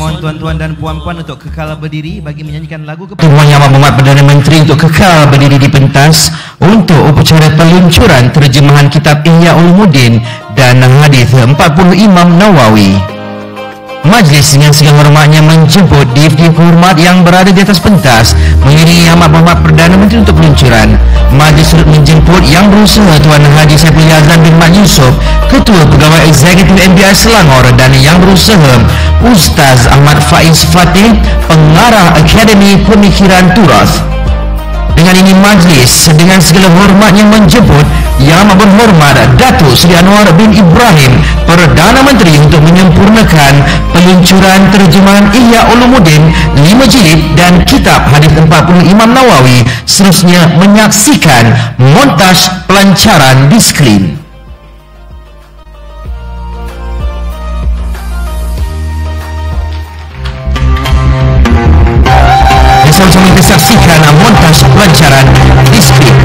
mohon tuan-tuan dan puan-puan untuk kekal berdiri bagi menyanyikan lagu Tuan Yang Amat Perdana Menteri untuk kekal berdiri di pentas untuk upacara peluncuran terjemahan kitab Ihya Ulumuddin dan hadis 40 Imam Nawawi. Majlis dengan segala hormatnya menjemput div-div hormat yang berada di atas pentas mengiringi Yang Amat Perdana Menteri untuk peluncuran. Majlis turut menjemput yang berusaha Tuan Haji Saiful Yazdan bin Mat Yusof, Ketua Pegawai Eksekutif MBI Selangor, dan yang berusaha Ustaz Ahmad Faiz Fatih, Pengarah Akademi Pemikiran Turas. Dengan ini majlis dengan segala hormatnya menjemput Yang Amat Berhormat Datuk Seri Anwar bin Ibrahim, Perdana Menteri, untuk menyempurnakan peluncuran terjemahan Ihya Ulumuddin 5 jilid dan kitab hadis 40 Imam Nawawi. Seterusnya menyaksikan montaj pelancaran di skrin. Sama-sama kita saksikan montaj pelancaran di skrin.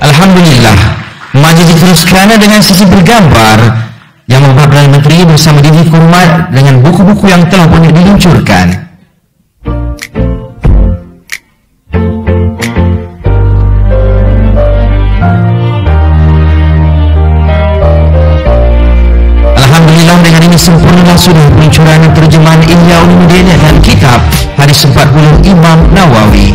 Alhamdulillah, majlis diteruskan dengan sesi bergambar Yang Amat Perdana Menteri bersama div hormat dengan buku-buku yang telah pun diluncurkan. Alhamdulillah, dengan ini sempurna sudah peluncuran terjemahan Ihya Ulumuddin dan kitab hadis 40 Imam Nawawi.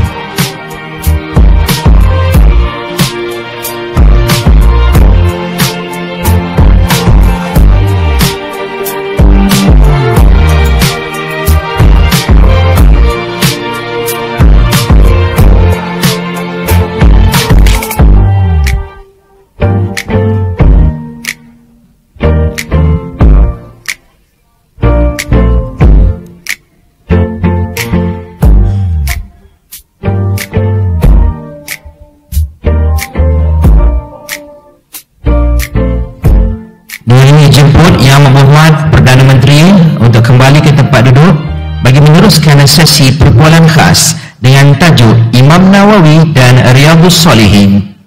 Yang Berhormat Perdana Menteri untuk kembali ke tempat duduk bagi meneruskan sesi perbualan khas dengan tajuk Imam Nawawi dan Riyadhus Shalihin.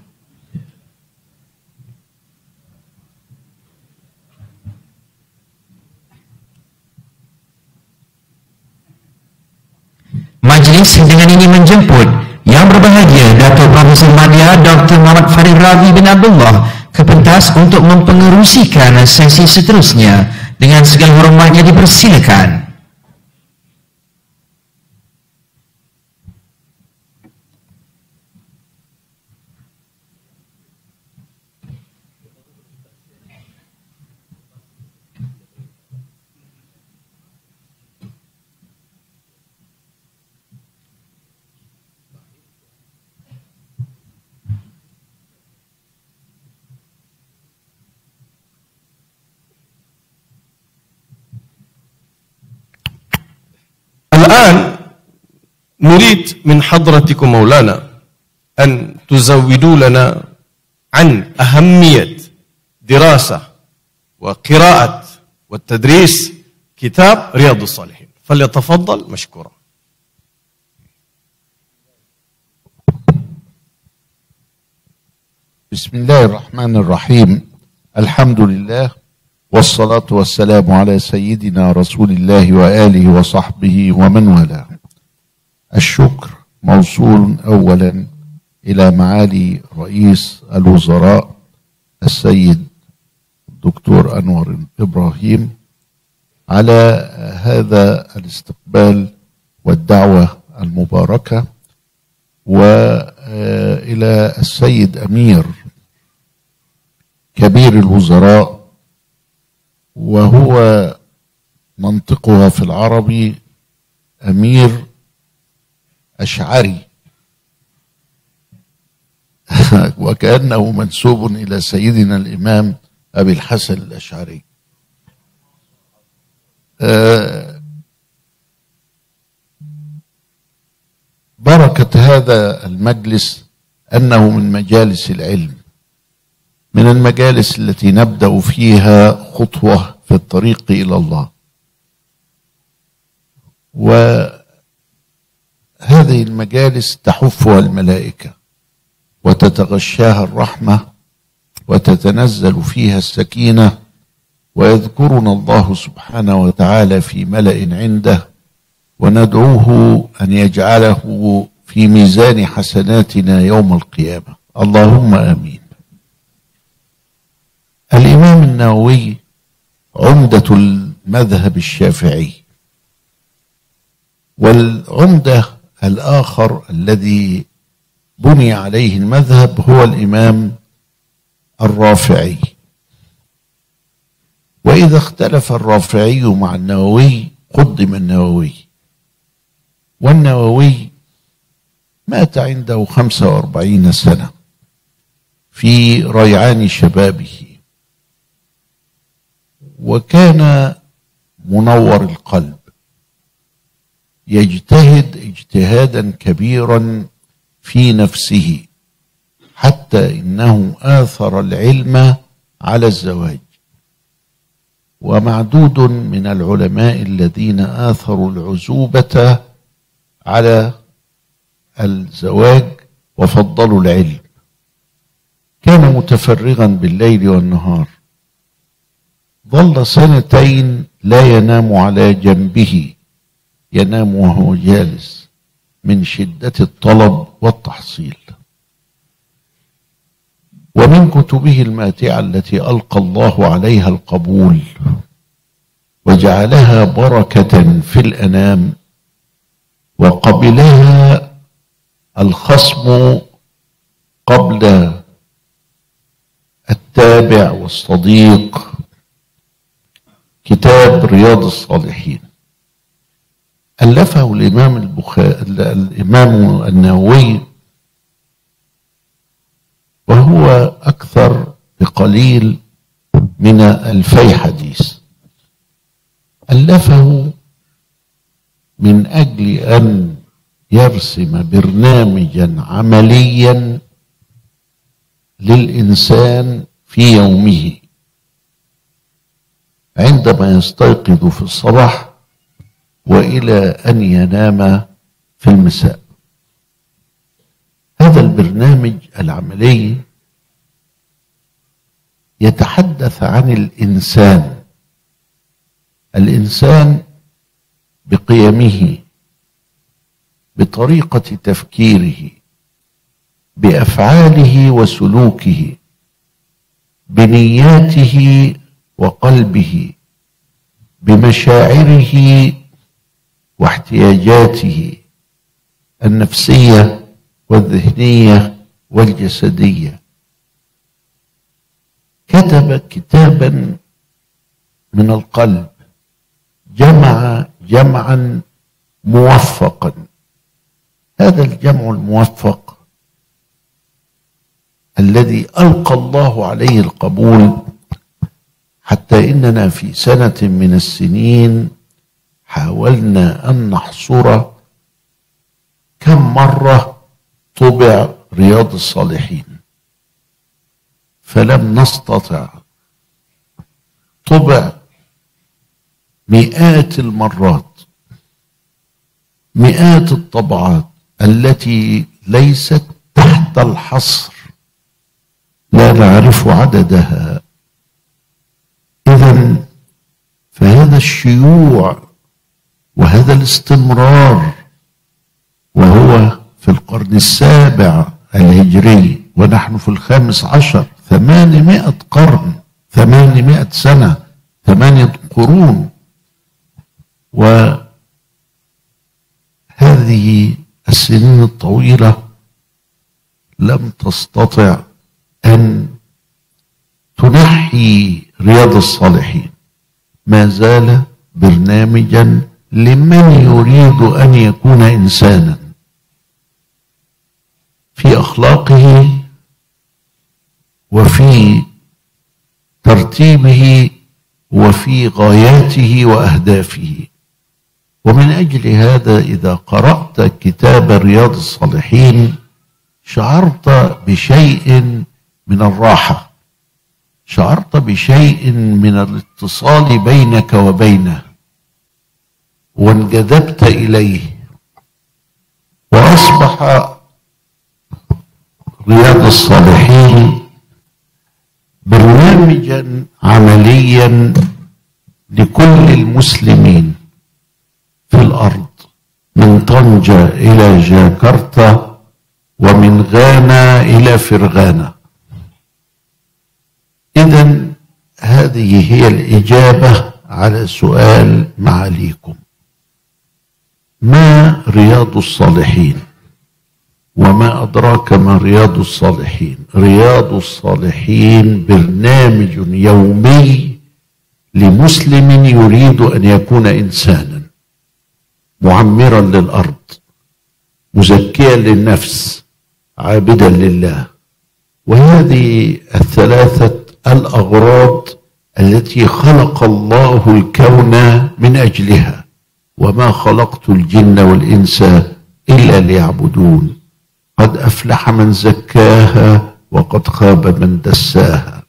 Majlis dengan ini menjemput Yang Berbahagia Datuk Profesor Madya Dr. Muhammad Farid Ravi bin Abdullah ke pentas untuk mempengerusikan sesi seterusnya. Dengan segala hormatnya dipersilakan. الآن نريد من حضرتكم مولانا أن تزودوا لنا عن أهمية دراسة وقراءة والتدريس كتاب رياض الصالحين، فليتفضل مشكورا. بسم الله الرحمن الرحيم. الحمد لله والصلاة والسلام على سيدنا رسول الله وآله وصحبه ومن والاه. الشكر موصول أولا إلى معالي رئيس الوزراء السيد الدكتور أنور إبراهيم على هذا الاستقبال والدعوة المباركة، وإلى السيد أمير كبير الوزراء، وهو منطقها في العربي أمير أشعري وكأنه منسوب إلى سيدنا الإمام أبي الحسن الأشعري. بركة هذا المجلس أنه من مجالس العلم، من المجالس التي نبدأ فيها خطوة في الطريق إلى الله. وهذه المجالس تحفها الملائكة وتتغشاها الرحمة وتتنزل فيها السكينة، ويذكرنا الله سبحانه وتعالى في ملأ عنده، وندعوه أن يجعله في ميزان حسناتنا يوم القيامة، اللهم آمين. الإمام النووي عمدة المذهب الشافعي، والعمدة الآخر الذي بني عليه المذهب هو الإمام الرافعي. وإذا اختلف الرافعي مع النووي قدم النووي، والنووي مات عنده 45 سنة في ريعان شبابه، وكان منور القلب يجتهد اجتهادا كبيرا في نفسه، حتى إنه آثر العلم على الزواج. ومعدود من العلماء الذين آثروا العزوبة على الزواج وفضلوا العلم. كان متفرغا بالليل والنهار، ظل 2 سنين لا ينام على جنبه، ينام وهو جالس من شدة الطلب والتحصيل. ومن كتبه الماتعة التي ألقى الله عليها القبول وجعلها بركة في الأنام، وقبلها الخصم قبل التابع والصديق، كتاب رياض الصالحين، ألفه الإمام النووي، وهو أكثر بقليل من 2000 حديث. ألفه من أجل أن يرسم برنامجا عمليا للإنسان في يومه عندما يستيقظ في الصباح وإلى أن ينام في المساء. هذا البرنامج العملي يتحدث عن الإنسان بقيمه، بطريقة تفكيره، بأفعاله وسلوكه، بنياته وقلبه، بمشاعره واحتياجاته النفسية والذهنية والجسدية. كتب كتابا من القلب، جمع جمعا موفقا. هذا الجمع الموفق الذي ألقى الله عليه القبول، حتى إننا في سنة من السنين حاولنا أن نحصر كم مرة طبع رياض الصالحين، فلم نستطع. طبع مئات المرات، مئات الطبعات التي ليست تحت الحصر، لا نعرف عددها. إذن فهذا الشيوع وهذا الاستمرار، وهو في القرن السابع الهجري ونحن في الخامس عشر، 800 قرن، 800 سنة، 8 قرون. وهذه السنين الطويلة لم تستطع أن تنحي رياض الصالحين. ما زال برنامجا لمن يريد أن يكون إنسانا في أخلاقه وفي ترتيبه وفي غاياته وأهدافه. ومن أجل هذا إذا قرأت كتاب رياض الصالحين شعرت بشيء من الراحة، شعرت بشيء من الاتصال بينك وبينه، وانجذبت إليه، وأصبح رياض الصالحين برنامجا عمليا لكل المسلمين في الأرض، من طنجة إلى جاكرتا ومن غانا إلى فرغانا. إذن هذه هي الإجابة على سؤال معاليكم: ما رياض الصالحين؟ وما أدراك ما رياض الصالحين؟ رياض الصالحين برنامج يومي لمسلم يريد أن يكون إنسانا معمرا للأرض، مزكيا للنفس، عابدا لله. وهذه الثلاثة الأغراض التي خلق الله الكون من أجلها: وما خلقت الجن والإنس إلا ليعبدون. قد أفلح من زكاها وقد خاب من دساها.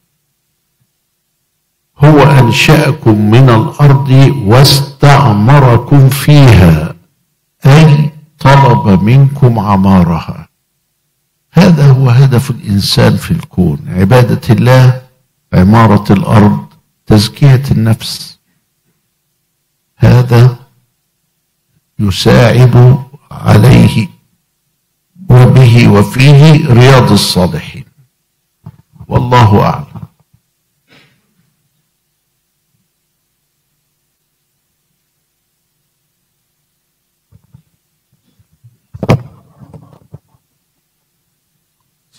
هو أنشأكم من الأرض واستعمركم فيها، أي طلب منكم عمارها. هذا هو هدف الإنسان في الكون: عبادة الله، عمارة الأرض، تزكية النفس. هذا يساعد عليه وبه وفيه رياض الصالحين، والله أعلم.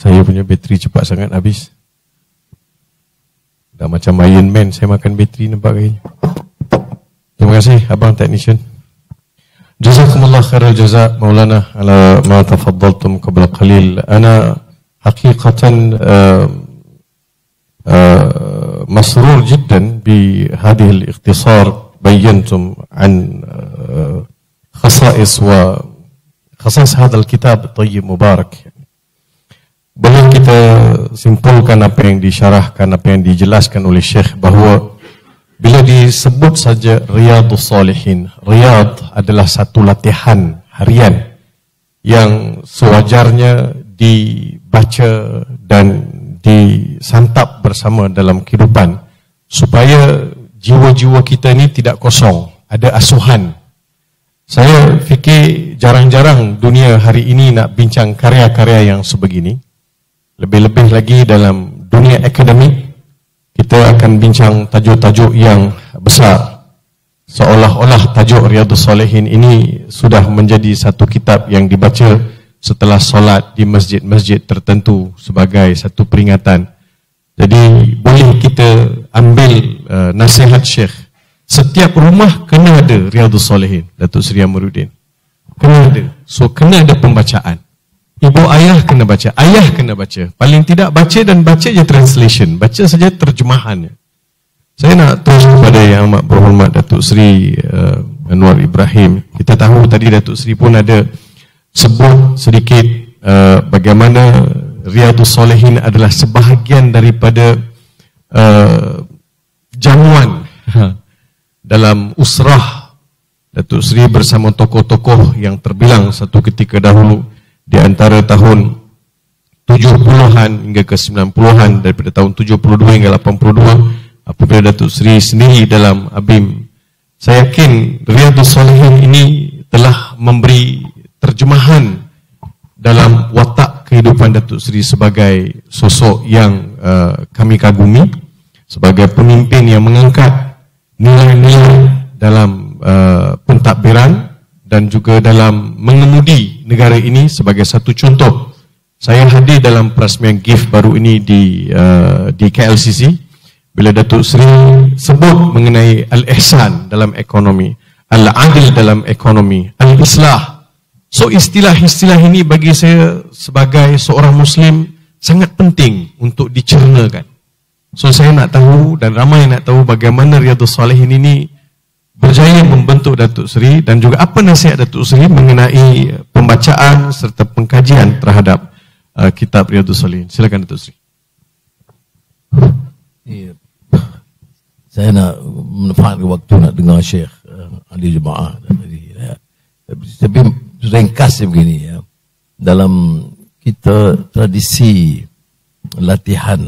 Saya punya bateri cepat sangat habis. Dah macam Iron Man, saya makan bateri nampak kayaknya. Terima kasih abang technician. Jazakumullah khairal jazak Maulana ala ma tafaddaltum qabla qalil. Ana haqiqatan مسرور جدا بهذه الاختصار. بينتم عن خصائص هذا الكتاب الطيب مبارك. Boleh kita simpulkan apa yang disyarahkan, apa yang dijelaskan oleh Syekh, bahawa bila disebut saja Riyadhus Salihin, Riyadh adalah satu latihan harian yang sewajarnya dibaca dan disantap bersama dalam kehidupan, supaya jiwa-jiwa kita ini tidak kosong, ada asuhan. Saya fikir jarang-jarang dunia hari ini nak bincang karya-karya yang sebegini. Lebih-lebih lagi dalam dunia akademik, kita akan bincang tajuk-tajuk yang besar. Seolah-olah tajuk Riyadhus Salihin ini sudah menjadi satu kitab yang dibaca setelah solat di masjid-masjid tertentu sebagai satu peringatan. Jadi boleh kita ambil nasihat Syekh. Setiap rumah kena ada Riyadhus Salihin, Datuk Seri Amiruddin. Kena ada. So kena ada pembacaan. Ibu ayah kena baca, ayah kena baca. Paling tidak baca dan baca je translation, baca saja terjemahannya. Saya nak terus kepada Yang Amat Berhormat Datuk Seri Anwar Ibrahim. Kita tahu tadi Datuk Seri pun ada sebut sedikit bagaimana Riyadhus Salihin adalah sebahagian daripada jamuan dalam usrah Datuk Seri bersama tokoh-tokoh yang terbilang satu ketika dahulu di antara tahun 70-an hingga ke 90-an, daripada tahun 72 hingga 82 apabila Datuk Seri sendiri dalam ABIM. Saya yakin Riyadhus Salihin ini telah memberi terjemahan dalam watak kehidupan Datuk Seri sebagai sosok yang kami kagumi, sebagai pemimpin yang mengangkat nilai-nilai dalam pentadbiran dan juga dalam mengemudi negara ini. Sebagai satu contoh, saya hadir dalam perasmian GIF baru ini di KLCC bila Datuk Seri sebut mengenai al-ihsan dalam ekonomi, al-adil dalam ekonomi, al-islah. So istilah-istilah ini bagi saya sebagai seorang Muslim sangat penting untuk dicernakan. So saya nak tahu dan ramai nak tahu bagaimana Riyadhus Salihin ini berjaya membentuk Datuk Seri dan juga apa nasihat Datuk Seri mengenai pembacaan serta pengkajian terhadap kitab Riyadhus Salihin. Silakan Datuk Seri. Ya. Saya nak memanfaatkan waktu nak dengar Syekh ahli jemaah tadi. Tapi ringkasnya begini ya. Dalam kita tradisi latihan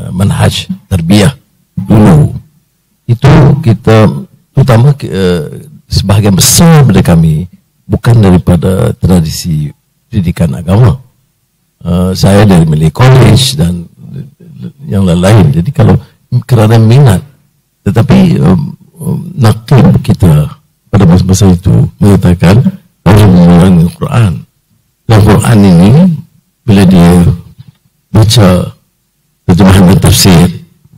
manhaj tarbiyah dulu itu kita terutama sebahagian besar daripada kami bukan daripada tradisi pendidikan agama. Saya dari Malay College dan yang lain-lain. Jadi kalau kerana minat, tetapi nakib kita pada masa itu mengatakan harus mengulangi Al-Quran. Dan Al-Quran ini bila dia baca terjemahan dan tafsir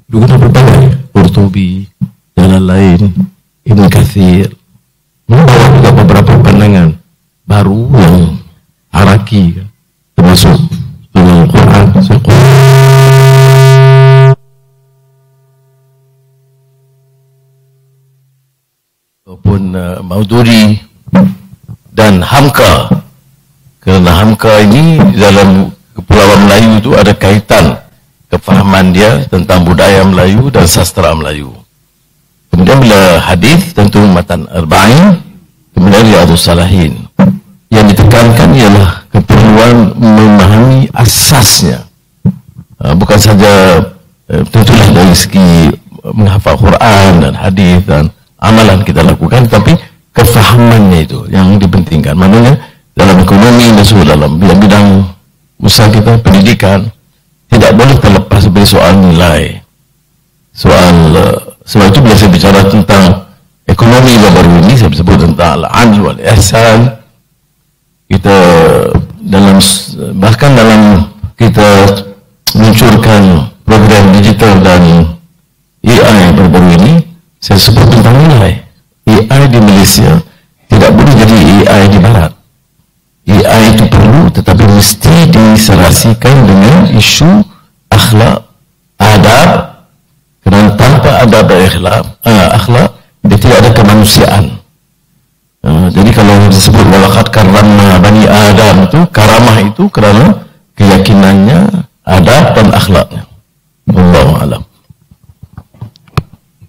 digunakan berbagai Qurtubi dan lain-lain, Ibn Kathir membawa juga beberapa pandangan baru yang haraki termasuk dalam Al-Quran ataupun Maududi dan Hamka. Kerana Hamka ini dalam Kepulauan Melayu itu ada kaitan kefahaman dia tentang budaya Melayu dan sastra Melayu. Kemudian bila hadis tentu matan arba'in, kemudian Riyadhus Salihin. Yang ditekankan ialah keperluan memahami asasnya. Bukan saja tentulah dari segi menghafal Quran dan hadis dan amalan kita lakukan, tapi kefahamannya itu yang dipentingkan. Maknanya dalam ekonomi dan dalam bidang usaha kita, pendidikan, tidak boleh terlepas dari soal nilai. Sebab itu bila saya bicara tentang ekonomi baru ini, saya sebut tentang al-adl wal ihsan. Kita bahkan dalam kita meluncurkan program digital dan AI baru-baru ini, saya sebut tentang nilai. AI di Malaysia tidak boleh jadi AI di Barat. AI itu perlu, tetapi mesti diserasikan dengan isu akhlak, adab. Kerana tanpa adab dan akhlak, dia tidak ada kemanusiaan. Jadi kalau disebut walaqad karramna bani Adam, itu karamah itu kerana keyakinannya, adab dan akhlaknya. Wallahu a'lam.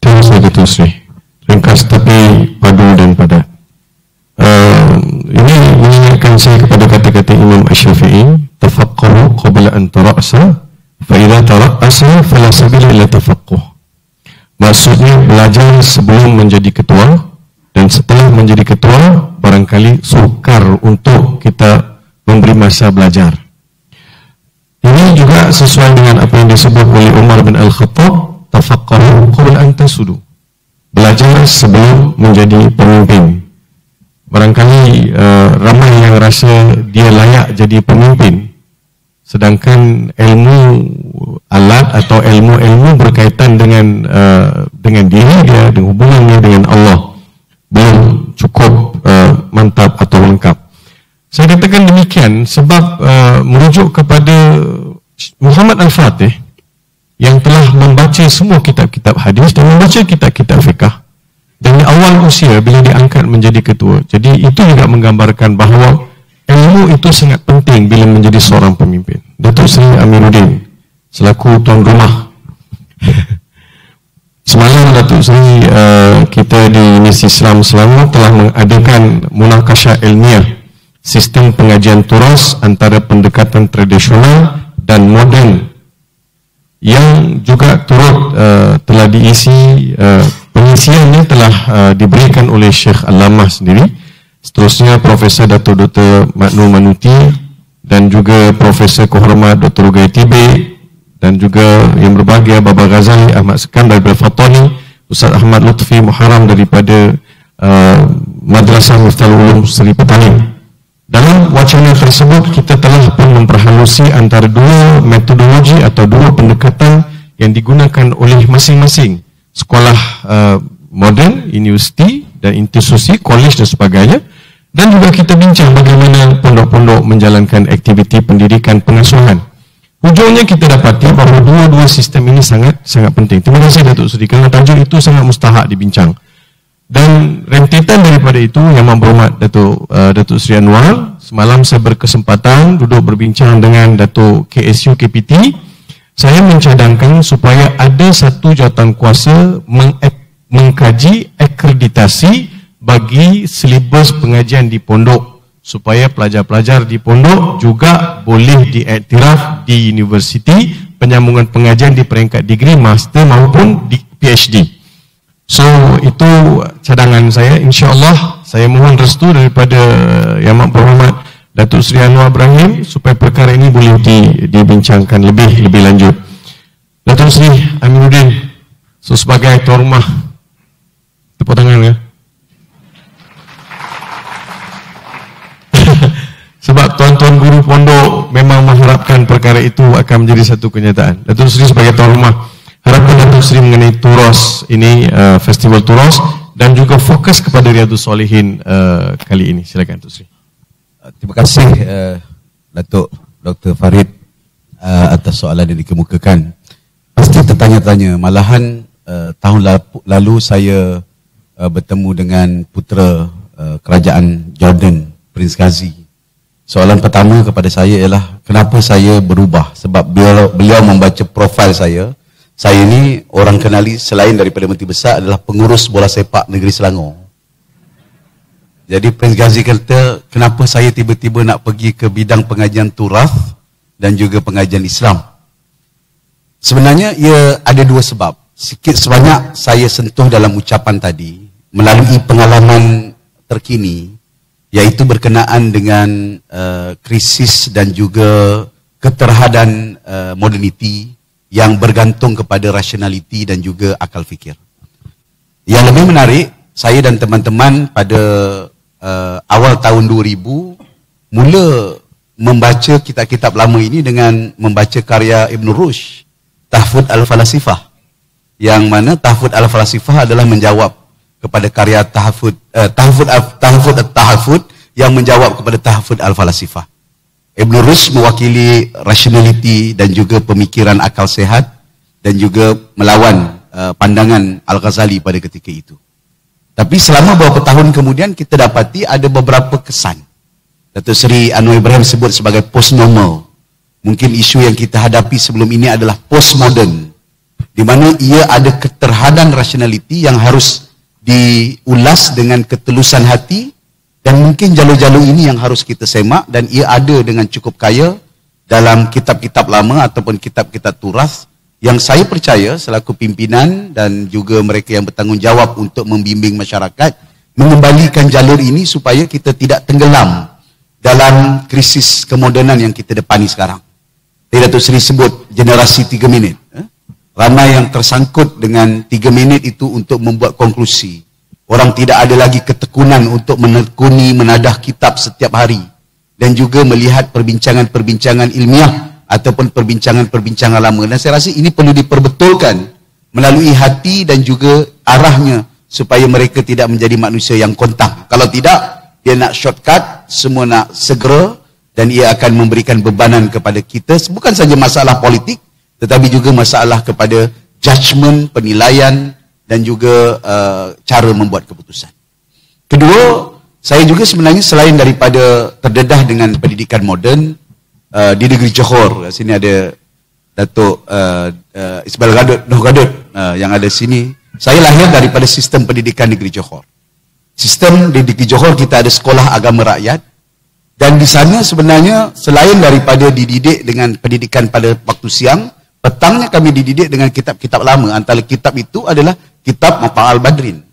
Terima kasih Datuk Seri. Ringkas tapi padu dan padat. Ini mengingatkan saya kepada kata-kata Imam Asy-Syafi'i, tafaqqahu qabla an tara'sa, fa idza tara'sa fala sabila ila tafaqquh. Maksudnya belajar sebelum menjadi ketua, dan setelah menjadi ketua barangkali sukar untuk kita memberi masa belajar. Ini juga sesuai dengan apa yang disebut oleh Umar bin Al-Khattab, tafaqqahu qabla an tasudu. Belajar sebelum menjadi pemimpin. Barangkali ramai yang rasa dia layak jadi pemimpin, sedangkan ilmu alat atau ilmu-ilmu berkaitan dengan diri dia, dengan hubungannya dengan Allah belum cukup mantap atau lengkap. Saya katakan demikian sebab merujuk kepada Muhammad Al-Fatih yang telah membaca semua kitab-kitab hadis dan membaca kitab-kitab fiqh, dan Allah awal usia bila diangkat menjadi ketua. Jadi itu juga menggambarkan bahawa ilmu itu sangat penting bila menjadi seorang pemimpin. Datuk Seri Amiruddin selaku tuan rumah. Semalam Datuk Seri kita di Misi Islam Selangor telah mengadakan munakasyah ilmiah sistem pengajian turas antara pendekatan tradisional dan moden yang juga turut telah diisi, pengisiannya telah diberikan oleh Syekh Al-Lamah sendiri. Seterusnya Profesor Datuk Dr. Maknul Manuti dan juga Profesor Kehormat Dr. Rugai Tibe dan juga yang berbahagia Baba Ghazali Ahmad Sekan daripada Fatani, Ustaz Ahmad Lutfi Muharram daripada Madrasah Miftahul Ulum Seri Petaling. Dalam wacana tersebut kita telah pun memperhalusi antara dua metodologi atau dua pendekatan yang digunakan oleh masing-masing sekolah moden, universiti dan institusi, kolej dan sebagainya. Dan juga kita bincang bagaimana pondok-pondok menjalankan aktiviti pendidikan pengasuhan. Hujungnya kita dapati bahawa dua-dua sistem ini sangat penting. Terima kasih Datuk Seri kerana tajuk itu sangat mustahak dibincang. Dan rentetan daripada itu yang berhormat Datuk Seri Anwar, semalam saya berkesempatan duduk berbincang dengan Datuk KSU KPT. Saya mencadangkan supaya ada satu jawatankuasa mengkaji akreditasi bagi silibus pengajian di pondok supaya pelajar-pelajar di pondok juga boleh diiktiraf di universiti penyambungan pengajian di peringkat degree, master maupun di PhD. So itu cadangan saya. InsyaAllah saya mohon restu daripada Yang Amat Berhormat Datuk Seri Anwar Ibrahim supaya perkara ini boleh dibincangkan lebih lanjut. Datuk Seri Amiruddin, so sebagai tuan rumah, tepuk tangan ya. Sebab tuan-tuan guru pondok memang mengharapkan perkara itu akan menjadi satu kenyataan. Datuk Seri sebagai tuan rumah, harapan Datuk Seri mengenai Turos ini, festival Turos, dan juga fokus kepada Riyadhus Solihin kali ini. Silakan Datuk Seri. Terima kasih Datuk Dr. Farid atas soalan yang dikemukakan. Pasti tertanya-tanya. Malahan tahun lalu saya bertemu dengan putera kerajaan Jordan, Prince Ghazi. Soalan pertama kepada saya ialah kenapa saya berubah? Sebab beliau membaca profil saya ni orang kenali selain daripada Menteri Besar adalah pengurus bola sepak negeri Selangor. Jadi Prince Ghazi kata, kenapa saya tiba-tiba nak pergi ke bidang pengajian turas dan juga pengajian Islam? Sebenarnya ia ada dua sebab. Sikit sebanyak saya sentuh dalam ucapan tadi melalui pengalaman terkini, iaitu berkenaan dengan krisis dan juga keterhadan moderniti yang bergantung kepada rasionaliti dan juga akal fikir. Yang lebih menarik, saya dan teman-teman pada awal tahun 2000 mula membaca kitab-kitab lama ini dengan membaca karya Ibn Rushd, Tahfudz Al-Falasifah, yang mana Tahfudz Al-Falasifah adalah menjawab kepada karya Tahfudz Al-Tahfudz yang menjawab kepada Tahfudz Al-Falasifah. Ibn Rushd mewakili rationality dan juga pemikiran akal sehat dan juga melawan pandangan Al-Ghazali pada ketika itu. Tapi selama beberapa tahun kemudian kita dapati ada beberapa kesan. Datuk Seri Anwar Ibrahim sebut sebagai post-normal. Mungkin isu yang kita hadapi sebelum ini adalah post-modern, di mana ia ada keterhadan rationality yang harus diulas dengan ketulusan hati, dan mungkin jalur-jalur ini yang harus kita semak, dan ia ada dengan cukup kaya dalam kitab-kitab lama ataupun kitab-kitab turas yang saya percaya selaku pimpinan dan juga mereka yang bertanggungjawab untuk membimbing masyarakat mengembalikan jalur ini supaya kita tidak tenggelam dalam krisis kemodernan yang kita depani sekarang. Tadi Datuk Seri sebut generasi 3 minit. Ramai yang tersangkut dengan 3 minit itu untuk membuat konklusi. Orang tidak ada lagi ketekunan untuk menekuni menadah kitab setiap hari dan juga melihat perbincangan-perbincangan ilmiah ataupun perbincangan-perbincangan lama. Dan saya rasa ini perlu diperbetulkan melalui hati dan juga arahnya supaya mereka tidak menjadi manusia yang kontang. Kalau tidak, dia nak shortcut, semua nak segera, dan ia akan memberikan bebanan kepada kita. Bukan saja masalah politik, tetapi juga masalah kepada judgement, penilaian dan juga cara membuat keputusan. Kedua, saya juga sebenarnya selain daripada terdedah dengan pendidikan moden di negeri Johor, sini ada Datuk Ismail Gadut, Noh Gadut yang ada sini. Saya lahir daripada sistem pendidikan negeri Johor. Sistem di negeri Johor kita ada sekolah agama rakyat, dan di sana sebenarnya selain daripada dididik dengan pendidikan pada waktu siang, petangnya kami dididik dengan kitab-kitab lama. Antara kitab itu adalah kitab Mafa'al Badrin.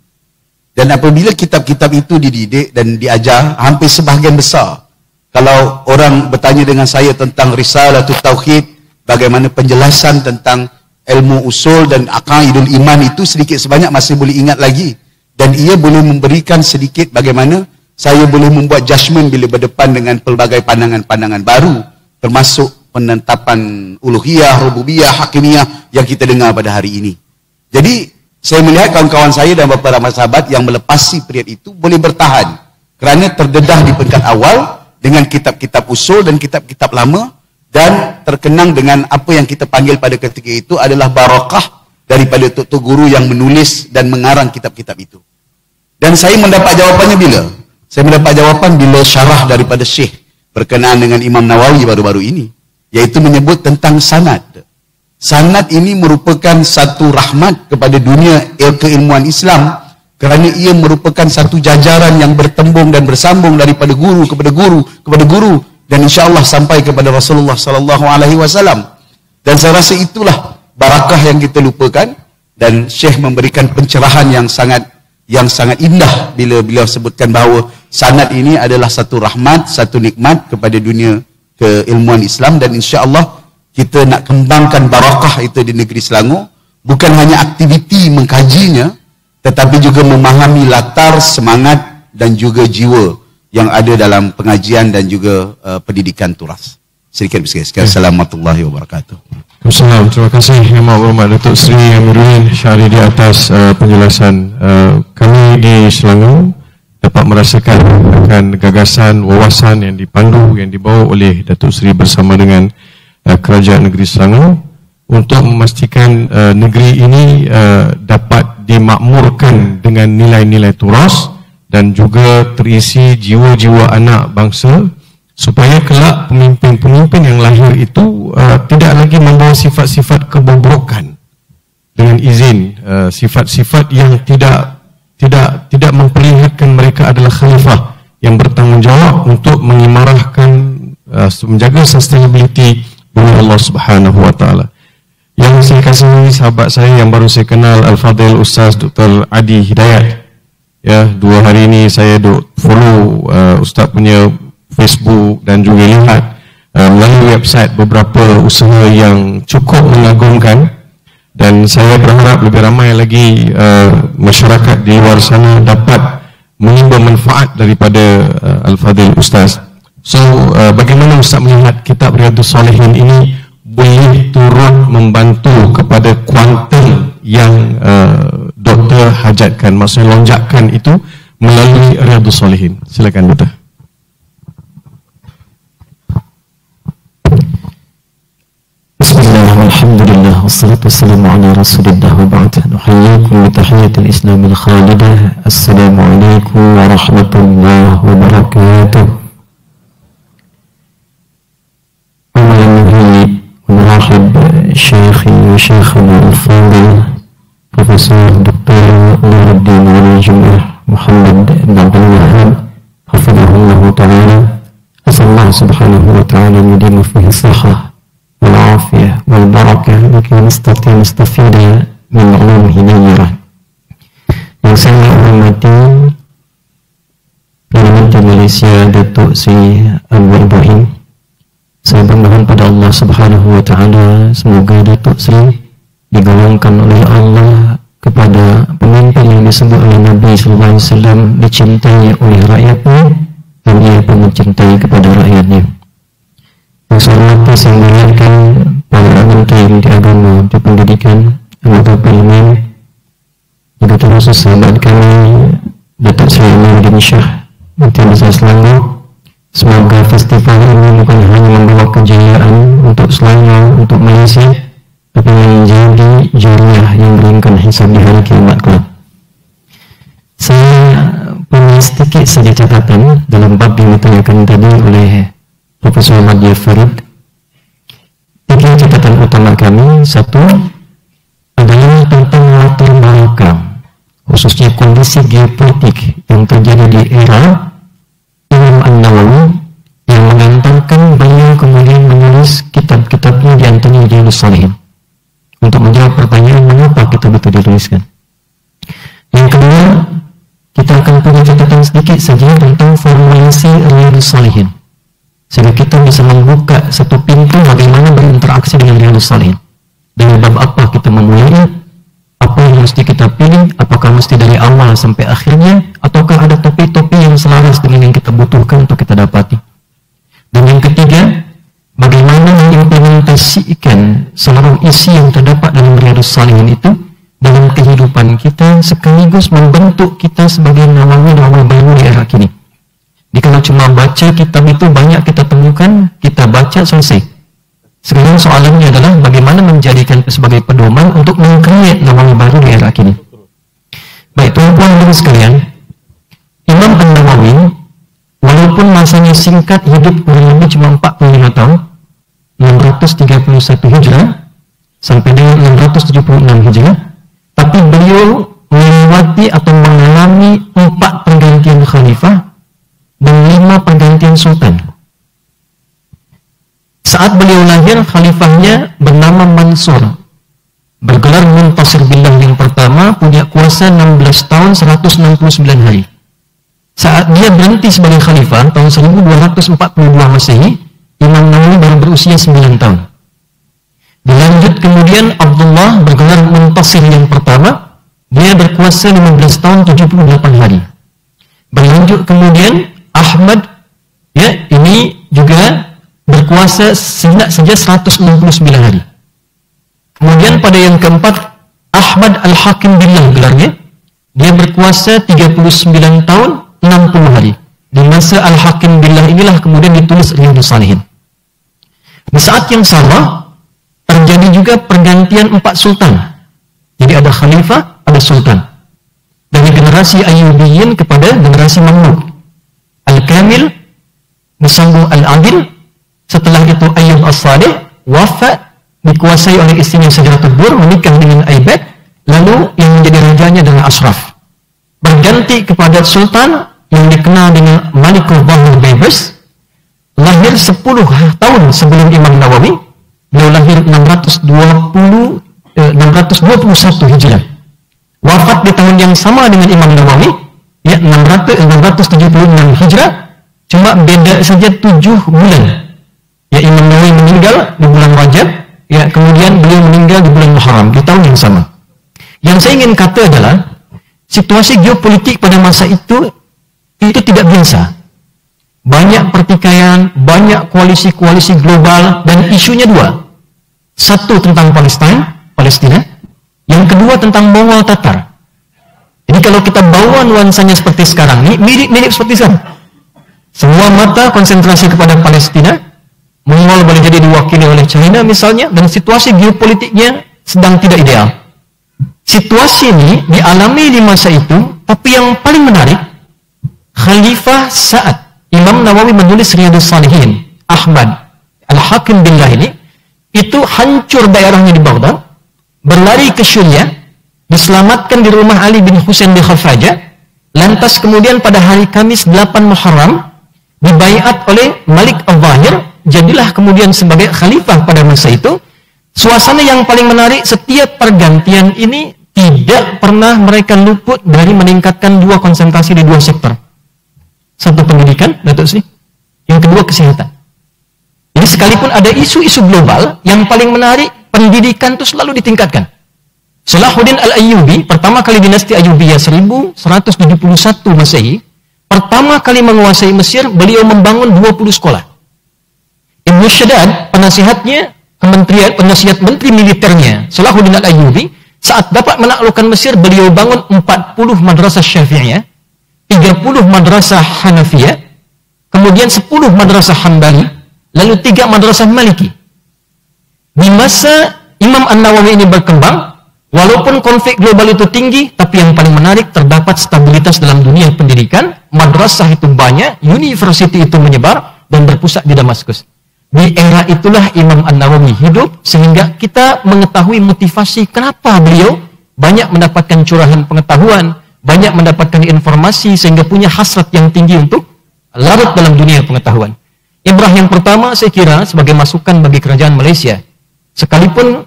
Dan apabila kitab-kitab itu dididik dan diajar, hampir sebahagian besar, kalau orang bertanya dengan saya tentang Risalatul Tauhid, bagaimana penjelasan tentang ilmu usul dan aqaidul iman itu, sedikit sebanyak masih boleh ingat lagi. Dan ia boleh memberikan sedikit bagaimana saya boleh membuat judgement bila berdepan dengan pelbagai pandangan-pandangan baru, termasuk penetapan uluhiyah, rububiyah, hakimiyah yang kita dengar pada hari ini. Jadi, saya melihat kawan-kawan saya dan beberapa sahabat yang melepasi period itu boleh bertahan kerana terdedah di peringkat awal dengan kitab-kitab usul dan kitab-kitab lama, dan terkenang dengan apa yang kita panggil pada ketika itu adalah barakah daripada tok-tok guru yang menulis dan mengarang kitab-kitab itu. Dan saya mendapat jawapannya bila? Saya mendapat jawapan bila syarah daripada Syekh berkenaan dengan Imam Nawawi baru-baru ini, iaitu menyebut tentang sanad. Sanad ini merupakan satu rahmat kepada dunia keilmuan Islam, kerana ia merupakan satu jajaran yang bertembung dan bersambung daripada guru kepada guru kepada guru, dan insya-Allah sampai kepada Rasulullah sallallahu alaihi wasallam. Dan saya rasa itulah barakah yang kita lupakan, dan Syekh memberikan pencerahan yang sangat indah bila beliau sebutkan bahawa sanad ini adalah satu rahmat, satu nikmat kepada dunia keilmuan Islam, dan insya-Allah kita nak kembangkan barakah itu di negeri Selangor, bukan hanya aktiviti mengkajinya, tetapi juga memahami latar, semangat dan juga jiwa yang ada dalam pengajian dan juga pendidikan turas. Sedikit bersikap. Assalamualaikum warahmatullahi wabarakatuh. Assalamualaikum. Terima kasih Yang Berhormat Datuk Seri Amiruddin Syahri di atas penjelasan. Kami di Selangor dapat merasakan akan gagasan, wawasan yang dipandu, yang dibawa oleh Datuk Seri bersama dengan Kerajaan Negeri Selangor untuk memastikan negeri ini dapat dimakmurkan dengan nilai-nilai turas dan juga terisi jiwa-jiwa anak bangsa, supaya kelak pemimpin-pemimpin yang lahir itu tidak lagi membawa sifat-sifat kebobrokan, dengan izin sifat-sifat yang tidak memperlihatkan mereka adalah khalifah yang bertanggungjawab untuk mengimarahkan, menjaga sustainability oleh Allah Subhanahu wa taala. Yang saya kasih sahabat saya yang baru saya kenal, Al-Fadhil Ustaz Dr. Adi Hidayat. Ya, 2 hari ini saya follow Ustaz punya Facebook dan juga lihat melalui website beberapa usaha yang cukup mengagumkan, dan saya berharap lebih ramai lagi masyarakat di luar sana dapat mengambil manfaat daripada Al-Fadhil Ustaz. So, bagaimana Ustaz melihat kitab Riyadhus Salihin ini boleh turut membantu kepada kuantum yang doktor hajatkan, maksudnya lonjakan itu melalui Riyadhus Salihin. Silakan doktor. Bismillah, alhamdulillah, wassalatu wassalamu ala rasulillah wa ba'd. Nuhayyikum bi tahiyatil islamil khalidah. Assalamualaikum warahmatullahi wabarakatuh. ونرحب شيخي وشيخنا الفاضل بروفيسور دكتور نور الدين ولي الجمعة محمد بن عبد الوهاب حفظه الله تعالى. أسأل الله سبحانه وتعالى أن يديم فيه الصحة والعافية والبركة لكي نستطيع نستفيد من علومه نيرا. Yang saya hormati Perdana Menteri Malaysia Datuk Seri Anwar Ibrahim, saya bermohon pada Allah Subhanahu wa taala semoga Datuk Seri digolongkan oleh Allah kepada pemimpin yang disebut oleh Nabi sallallahu alaihi wasallam, dicintai oleh rakyatnya dan ia pun mencintai kepada rakyatnya. Yang saya hormati, saya muliakan para menteri di agama, di pendidikan, anggota parlimen, juga termasuk sahabat kami Datuk Seri Amiruddin Syah Menteri Besar Selangor. Semoga festival ini bukan hanya membawa kejayaan untuk Selangor, untuk Malaysia, tapi menjadi jariah yang berikan hisab di hari kiamat kelak. Saya punya sedikit saja catatan dalam bab yang ditanyakan tadi oleh Profesor Madya Farid. 3 catatan utama kami. 1 adalah tentang latar belakang, khususnya kondisi geopolitik yang terjadi di era Imam An-Nawawi yang mengantarkan beliau kemudian menulis kitab-kitabnya di antaranya Riyadhus Shalihin untuk menjawab pertanyaan mengapa kitab itu dituliskan. Yang kedua, kita akan punya catatan sedikit saja tentang formulasi Riyadhus Shalihin sehingga kita bisa membuka satu pintu bagaimana berinteraksi dengan Riyadhus Shalihin. Dari bab apa kita memulai, apa yang mesti kita pilih, apakah mesti dari awal sampai akhirnya, ataukah ada topi-topi yang selaras dengan yang kita butuhkan untuk kita dapati. Dan yang ketiga, bagaimana mengimplementasikan seluruh isi yang terdapat dalam Riyadhus Shalihin itu dalam kehidupan kita, sekaligus membentuk kita sebagai nawawi-nawawi baru di era kini. Jadi kalau cuma baca kitab itu banyak kita temukan, kita baca selesai. Sekarang soalannya adalah bagaimana menjadikan itu sebagai pedoman untuk mengkreat nawawi baru di era kini. Baik, tuan-tuan dan sekalian, Imam An-Nawawi walaupun masanya singkat, hidup kurang lebih cuma 45 tahun, 631 Hijrah sampai dengan 676 Hijrah, tapi beliau melewati atau mengalami 4 pergantian khalifah dan 5 pergantian sultan. Saat beliau lahir, khalifahnya bernama Mansur, bergelar Muntasir Billah yang pertama, punya kuasa 16 tahun 169 hari. Saat dia berhenti sebagai khalifah tahun 1242 Masehi, Imam Nawawi baru berusia 9 tahun. Dilanjut kemudian Abdullah, bergelar Muntasir yang pertama, dia berkuasa 15 tahun 78 hari. Berlanjut kemudian Ahmad, ya, ini juga berkuasa saja 169 hari. Kemudian pada yang keempat, Ahmad Al-Hakim Billah gelarnya, dia berkuasa 39 tahun 60 hari. Di masa Al-Hakim Billah inilah kemudian ditulis Riyadhus Shalihin. Di saat yang sama terjadi juga pergantian 4 sultan. Jadi ada khalifah, ada sultan. Dari generasi Ayyubiyin kepada generasi Mamluk. Al-Kamil disambung Al-Adil. Setelah itu Ayyub As-Salih wafat, dikuasai oleh istrinya Sajaratul Dur, menikah dengan Aibad, lalu yang menjadi rajanya adalah Ashraf. Berganti kepada sultan yang dikenal dengan Malikul Bahur Baybars, lahir 10 tahun sebelum Imam Nawawi. Beliau lahir 621 Hijrah. Wafat di tahun yang sama dengan Imam Nawawi, ya 676 Hijrah, cuma beda saja 7 bulan. Ya, Imam Nawawi meninggal di bulan Rajab, ya, kemudian beliau meninggal di bulan Muharram di tahun yang sama. Yang saya ingin kata adalah situasi geopolitik pada masa itu tidak biasa. Banyak pertikaian, banyak koalisi-koalisi global, dan isunya 2. Satu tentang Palestina, yang kedua tentang Mongol Tatar. Jadi kalau kita bawa nuansanya seperti sekarang ini, mirip seperti sekarang. Semua mata konsentrasi kepada Palestina. Mongol boleh jadi diwakili oleh China misalnya, dan situasi geopolitiknya sedang tidak ideal. Situasi ini dialami di masa itu, tapi yang paling menarik, Khalifah saat Imam Nawawi menulis Riyadhus Shalihin, Ahmad Al-Hakim Billah ini, itu hancur daerahnya di Baghdad, berlari ke Syria, diselamatkan di rumah Ali bin Husain di Khafajah, lantas kemudian pada hari Kamis 8 Muharram, dibaiat oleh Malik Al-Zahir, jadilah kemudian sebagai khalifah pada masa itu. Suasana yang paling menarik, setiap pergantian ini tidak pernah mereka luput dari meningkatkan 2 konsentrasi di 2 sektor. Satu pendidikan, Datuk Sri, yang kedua kesehatan. Jadi sekalipun ada isu-isu global, yang paling menarik pendidikan itu selalu ditingkatkan. Salahuddin Al-Ayyubi, pertama kali dinasti Ayyubiyah 1171 Masehi, pertama kali menguasai Mesir, beliau membangun 20 sekolah. Ibnu Shaddad, penasihat menteri militernya Salahuddin Al-Ayyubi, saat dapat menaklukkan Mesir, beliau bangun 40 madrasah Syafi'iyah, 30 madrasah Hanafiyah, kemudian 10 madrasah Hanbali, lalu 3 madrasah Maliki. Di masa Imam An-Nawawi ini berkembang, walaupun konflik global itu tinggi, tapi yang paling menarik terdapat stabilitas dalam dunia pendidikan, madrasah itu banyak, university itu menyebar, dan berpusat di Damaskus. Di era itulah Imam An-Nawawi hidup, sehingga kita mengetahui motivasi kenapa beliau banyak mendapatkan curahan pengetahuan, banyak mendapatkan informasi, sehingga punya hasrat yang tinggi untuk larut dalam dunia pengetahuan. Ibrah yang pertama saya kira sebagai masukan bagi kerajaan Malaysia, sekalipun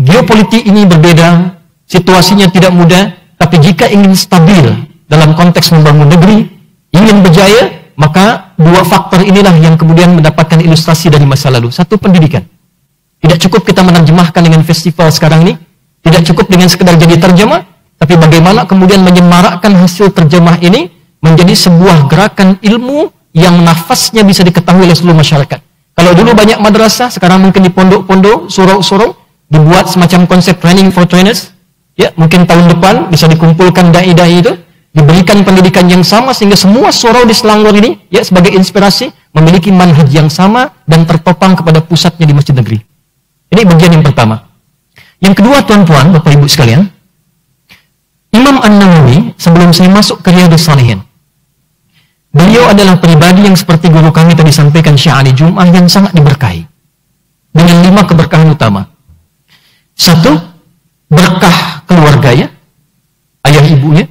geopolitik ini berbeda, situasinya tidak mudah, tapi jika ingin stabil dalam konteks membangun negeri, ingin berjaya, maka dua faktor inilah yang kemudian mendapatkan ilustrasi dari masa lalu. Satu, pendidikan. Tidak cukup kita menerjemahkan dengan festival sekarang ini, tidak cukup dengan sekedar jadi terjemah, tapi bagaimana kemudian menyemarakkan hasil terjemah ini menjadi sebuah gerakan ilmu yang nafasnya bisa diketahui oleh seluruh masyarakat. Kalau dulu banyak madrasah, sekarang mungkin di pondok-pondok, surau-surau, dibuat semacam konsep training for trainers. Ya, mungkin tahun depan bisa dikumpulkan dai-dai itu, diberikan pendidikan yang sama sehingga semua surau di Selangor ini ya sebagai inspirasi memiliki manhaj yang sama dan tertopang kepada pusatnya di masjid negeri. Ini bagian yang pertama. Yang kedua, tuan-tuan, Bapak Ibu sekalian, Imam An-Nawawi sebelum saya masuk ke Riyadhus Shalihin, beliau adalah pribadi yang seperti guru kami tadi sampaikan, Syekh Ali Jum'ah, yang sangat diberkahi dengan 5 keberkahan utama. 1, berkah keluarganya, ayah ibunya.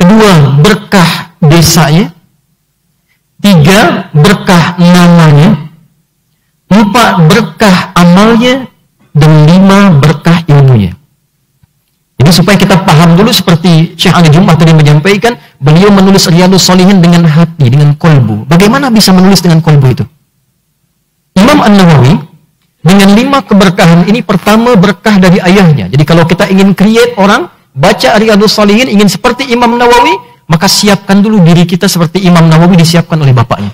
2, berkah desanya. 3, berkah namanya. 4, berkah amalnya. Dan 5, berkah ilmunya. Jadi supaya kita paham dulu, seperti Syekh Ali Jum'ah tadi menyampaikan, beliau menulis Riyadhus Shalihin dengan hati, dengan kolbu. Bagaimana bisa menulis dengan kolbu itu? Imam An-Nawawi dengan 5 keberkahan ini, pertama berkah dari ayahnya. Jadi kalau kita ingin create orang baca Riyadhus Shalihin ingin seperti Imam Nawawi, maka siapkan dulu diri kita seperti Imam Nawawi disiapkan oleh bapaknya.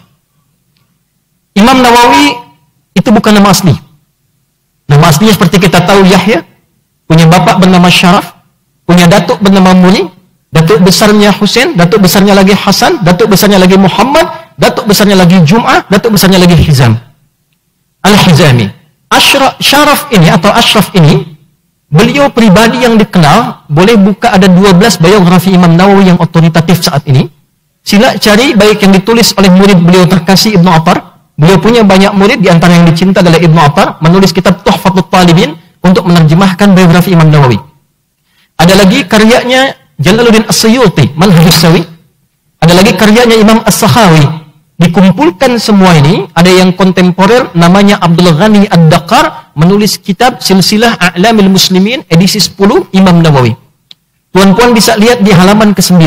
Imam Nawawi itu bukan nama asli. Nama aslinya seperti kita tahu Yahya, punya bapak bernama Syaraf, punya datuk bernama Muni, datuk besarnya Husain, datuk besarnya lagi Hasan, datuk besarnya lagi Muhammad, datuk besarnya lagi Jum'ah, datuk besarnya lagi Hizam. Al-Hizami. Syaraf ini atau Ashraf ini, beliau pribadi yang dikenal, boleh buka ada 12 biografi Imam Nawawi yang otoritatif saat ini. Sila cari baik yang ditulis oleh murid beliau terkasih Ibnu Attar. Beliau punya banyak murid, di antara yang dicinta adalah Ibnu Attar, menulis kitab Tuhfatut Talibin untuk menerjemahkan biografi Imam Nawawi. Ada lagi karyanya Jalaluddin As-Suyuti, Manhajus Sawi. Ada lagi karyanya Imam As-Sakhawi. Dikumpulkan semua ini, ada yang kontemporer namanya Abdul Ghani Ad-Daqqar, menulis kitab Silsilah A'lamil Muslimin edisi 10 Imam Nawawi. Tuan-tuan bisa lihat di halaman ke-9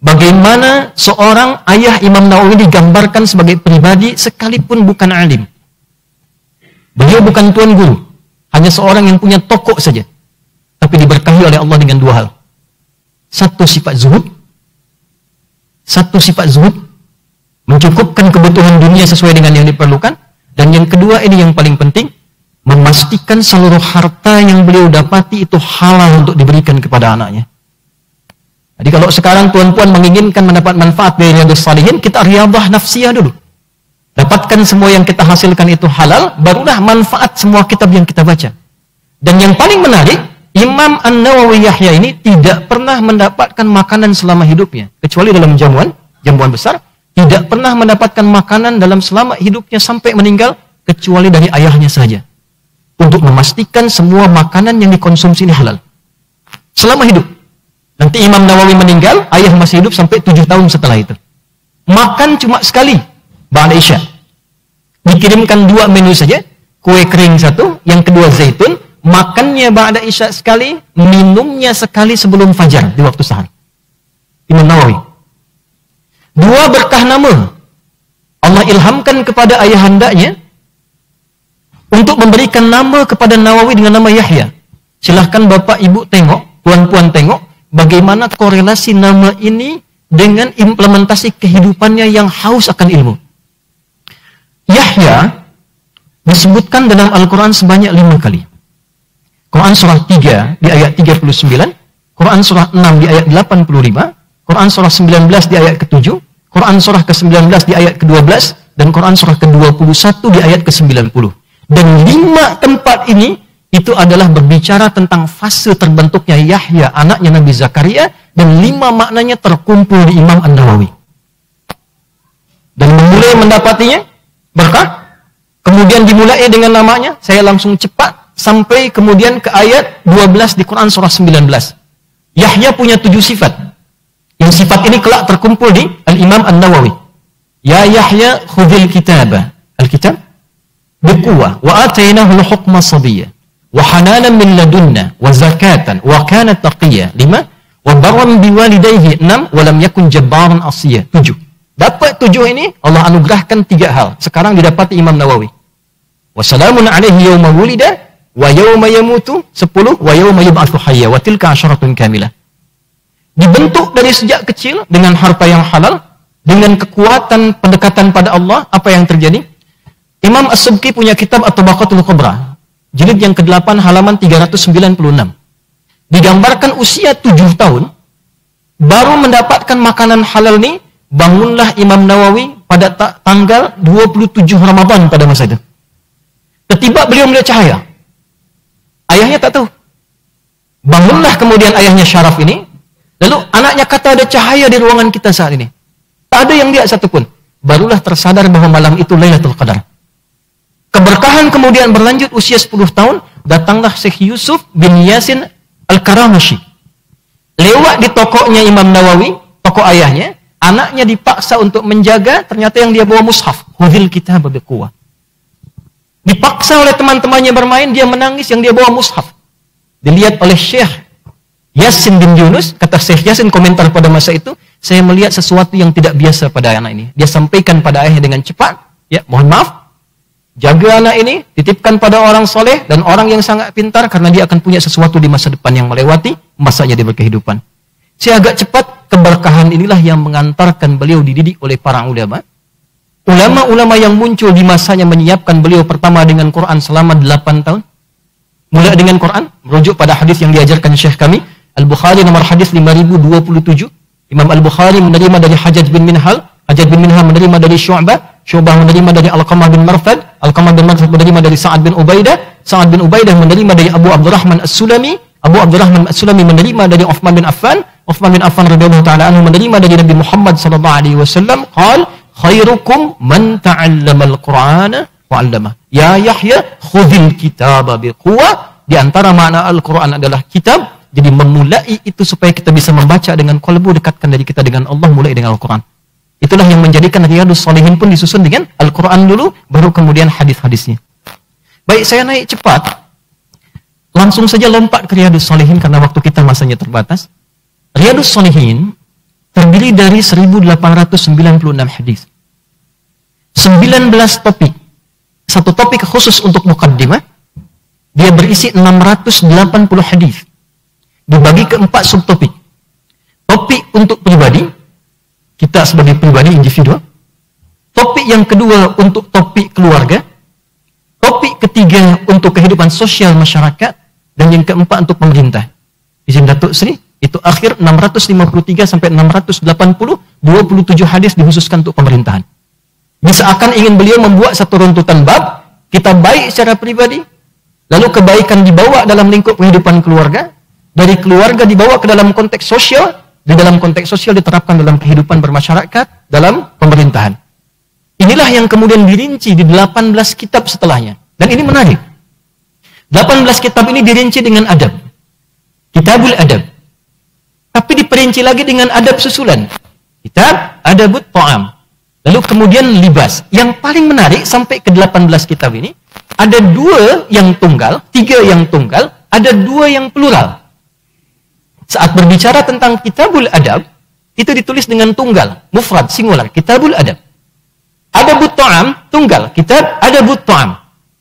bagaimana seorang ayah Imam Nawawi digambarkan sebagai pribadi sekalipun bukan alim. Beliau bukan tuan guru, hanya seorang yang punya toko saja, tapi diberkahi oleh Allah dengan 2 hal. Satu, sifat zuhud. Mencukupkan kebutuhan dunia sesuai dengan yang diperlukan. Dan yang kedua, ini yang paling penting, memastikan seluruh harta yang beliau dapati itu halal untuk diberikan kepada anaknya. Jadi kalau sekarang tuan-tuan menginginkan mendapat manfaat dari Riyadhus Shalihin, kita riyadhah nafsiyah dulu. Dapatkan semua yang kita hasilkan itu halal, barulah manfaat semua kitab yang kita baca. Dan yang paling menarik, Imam An-Nawawi Yahya ini tidak pernah mendapatkan makanan selama hidupnya, kecuali dalam jamuan besar. Tidak pernah mendapatkan makanan dalam selama hidupnya sampai meninggal, kecuali dari ayahnya saja. Untuk memastikan semua makanan yang dikonsumsi ini halal. Selama hidup. Nanti Imam Nawawi meninggal, ayah masih hidup sampai 7 tahun setelah itu. Makan cuma sekali, ba'da isya. Dikirimkan 2 menu saja, kue kering 1, yang kedua zaitun, makannya ba'da isya sekali, minumnya sekali sebelum fajar di waktu sahar. Imam Nawawi. 2 berkah nama. Allah ilhamkan kepada ayahandanya untuk memberikan nama kepada Nawawi dengan nama Yahya. Silahkan Bapak Ibu tengok, Puan-puan tengok, bagaimana korelasi nama ini dengan implementasi kehidupannya yang haus akan ilmu. Yahya disebutkan dalam Al-Quran sebanyak 5 kali. Quran surah 3 di ayat 39, Quran surah 6 di ayat 85, Quran surah 19 di ayat ke-7, Quran surah ke-19 di ayat ke-12, dan Quran surah ke-21 di ayat ke-90. Dan 5 tempat ini itu adalah berbicara tentang fase terbentuknya Yahya, anaknya Nabi Zakaria, dan 5 maknanya terkumpul di Imam An-Nawawi. Dan memulai mendapatinya berkah, kemudian dimulai dengan namanya, saya langsung cepat sampai kemudian ke ayat 12 di Quran surah 19. Yahya punya 7 sifat. Yang sifat ini kelak terkumpul di Al-Imam An-Nawawi. Ya Yahya khudhil kitaba. Al-kitab biquwwah wa atainahu al-hukma sabiyya wa hananan min ladunna wa zakatan wa kana taqiyya. 5 wa barran biwalidayhi. 6 wa lam yakun jabbaran asiyya. 7. Dapat 7 ini Allah anugerahkan 3 hal. Sekarang didapati Imam Nawawi. Wa salamun alaihi yawma wulida wa yawma yamutu. 10 wa yawma yub'atsu hayya wa tilka asyaratun kamilah. Dibentuk dari sejak kecil dengan harta yang halal, dengan kekuatan pendekatan pada Allah. Apa yang terjadi? Imam As-Subki punya kitab At-Tabaqatul Kubra, jilid yang ke-8 halaman 396. Digambarkan usia 7 tahun baru mendapatkan makanan halal ini. Bangunlah Imam Nawawi pada tanggal 27 Ramadan pada masa itu. Tiba-tiba beliau melihat cahaya. Ayahnya tak tahu. Bangunlah kemudian ayahnya Syaraf ini. Lalu anaknya kata ada cahaya di ruangan kita saat ini. Tak ada yang lihat satupun. Barulah tersadar bahwa malam itu Lailatul Qadar. Keberkahan kemudian berlanjut usia 10 tahun. Datanglah Syekh Yusuf bin Yasin Al-Karamashi. Lewat di tokonya Imam Nawawi, toko ayahnya. Anaknya dipaksa untuk menjaga, ternyata yang dia bawa mushaf. Khudhil kitab biquwwah. Dipaksa oleh teman-temannya bermain, dia menangis, yang dia bawa mushaf. Dilihat oleh Syekh Yasin bin Yunus, kata Syekh Yasin komentar pada masa itu, saya melihat sesuatu yang tidak biasa pada anak ini. Dia sampaikan pada ayahnya dengan cepat, ya mohon maaf, jaga anak ini, titipkan pada orang soleh dan orang yang sangat pintar, karena dia akan punya sesuatu di masa depan yang melewati masanya dia berkehidupan. Saya agak cepat, keberkahan inilah yang mengantarkan beliau dididik oleh para ulama. Ulama-ulama yang muncul di masanya menyiapkan beliau pertama dengan Quran selama 8 tahun. Mulai dengan Quran, merujuk pada hadis yang diajarkan Syekh kami, Al-Bukhari nomor hadis 5027. Imam Al-Bukhari menerima dari Hajjaj bin Minhal, Hajjaj bin Minhal menerima dari Syu'bah, Syu'bah menerima dari Alqamah bin Marthad, Alqamah bin Marthad menerima dari Sa'ad bin Ubaidah, Sa'ad bin Ubaidah menerima dari Abu Abdurrahman As-Sulami, Abu Abdurrahman As-Sulami menerima dari Uthman bin Affan, Uthman bin Affan radhiyallahu ta'ala anhu menerima dari Nabi Muhammad sallallahu alaihi wasallam, qala khairukum man ta'allama al-Qur'ana wa 'allama. Ya Yahya khudhil kitaba biquwwah. Di antara makna Al-Qur'an adalah kitab. Jadi memulai itu supaya kita bisa membaca dengan qalbu, dekatkan diri kita dengan Allah, mulai dengan Al-Qur'an. Itulah yang menjadikan Riyadhus Shalihin pun disusun dengan Al-Qur'an dulu, baru kemudian hadis-hadisnya. Baik, saya naik cepat. Langsung saja lompat ke Riyadhus Shalihin karena waktu kita masanya terbatas. Riyadhus Shalihin terdiri dari 1896 hadis. 19 topik. Satu topik khusus untuk muqaddimah. Dia berisi 680 hadis. Dibagi ke 4 subtopik. Topik untuk pribadi, kita sebagai pribadi individu. Topik yang kedua untuk topik keluarga. Topik ketiga untuk kehidupan sosial masyarakat. Dan yang keempat untuk pemerintah. Izin Datuk Sri, itu akhir 653 sampai 680, 27 hadis dikhususkan untuk pemerintahan. Bisa akan ingin beliau membuat satu runtutan bab, kita baik secara pribadi, lalu kebaikan dibawa dalam lingkup kehidupan keluarga, dari keluarga dibawa ke dalam konteks sosial, di dalam konteks sosial diterapkan dalam kehidupan bermasyarakat, dalam pemerintahan. Inilah yang kemudian dirinci di 18 kitab setelahnya. Dan ini menarik. 18 kitab ini dirinci dengan adab. Kitabul adab. Tapi diperinci lagi dengan adab susulan. Kitab adabut ta'am. Lalu kemudian libas. Yang paling menarik sampai ke 18 kitab ini, ada 2 yang tunggal, 3 yang tunggal, ada 2 yang plural. Saat berbicara tentang kitabul adab, itu ditulis dengan tunggal, mufrad, singular, kitabul adab. Adabut ta'am, tunggal, kitab adabut ta'am.